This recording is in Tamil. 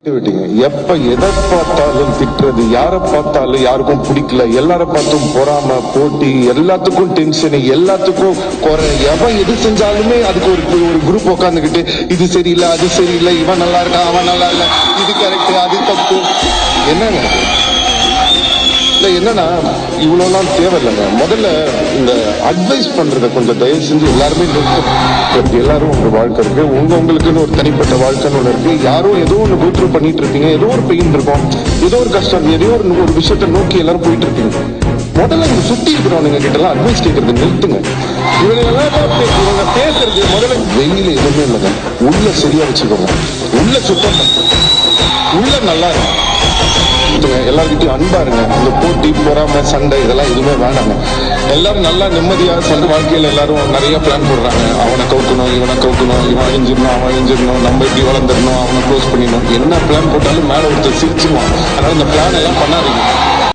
விட்டீங்க. எப்ப எதை பார்த்தாலும் திட்டுறது, யாரை பார்த்தாலும் யாருக்கும் பிடிக்கல, எல்லார பார்த்தும் பொறாம, போட்டி, எல்லாத்துக்கும் டென்ஷன், எல்லாத்துக்கும் குறை. எவன் எது செஞ்சாலுமே அதுக்கு ஒரு குரூப் உட்காந்துக்கிட்டு இது சரியில்லை, அது சரியில்லை, இவன் நல்லா இருக்கான், அவன் நல்லா இல்ல, இது கரெக்ட், அது தப்பு. என்னங்க இல்ல, என்னன்னா இவ்வளவுலாம் தேவையில்லைங்க. முதல்ல இந்த அட்வைஸ் பண்றத கொஞ்சம் தயவு செஞ்சு எல்லாருமே நிறுத்தணும். எல்லாரும் உங்க வாழ்க்கை இருக்கு, உங்களுக்குன்னு ஒரு தனிப்பட்ட வாழ்க்கைன்னு ஒண்ணு இருக்கு. யாரோ ஏதோ ஒண்ணு கோத்ரூ பண்ணிட்டு இருக்கீங்க, ஏதோ ஒரு பெயின் இருக்கும், ஏதோ ஒரு கஷ்டம், ஏதோ ஒரு விஷயத்தை நோக்கி எல்லாரும் போயிட்டு இருக்கீங்க. முதல்ல இங்க சுத்தி இருக்கிறவங்க கிட்ட எல்லாம் அட்வைஸ் கேட்கறது நிறுத்துங்க. இவங்க பேசுறது முதல்ல வெயில எதுவுமே இல்லைங்க. உள்ள சரியா வச்சுக்கோங்க, உள்ள சுத்தம், உள்ள நல்லா இருக்கும். எல்லார்கிட்டையும் அன்பா இருங்க. இந்த போட்டி, பொறாம, சண்டை இதெல்லாம் எதுவுமே வேண்டாங்க. எல்லாரும் நல்லா நிம்மதியா சொந்த வாழ்க்கையில எல்லாரும் நிறைய பிளான் போடுறாங்க. அவனை கவுக்கணும், இவனை கவுக்கணும், இவன் அழிஞ்சிடணும், அவன் அழிஞ்சிடணும், நம்ம இப்படி வளர்ந்துடணும், அவனை க்ளோஸ் பண்ணிடணும். என்ன பிளான் போட்டாலும் மேல ஒருத்தர் சிரிச்சுவான். அதனால இந்த பிளான் எல்லாம் பண்ணாதீங்க.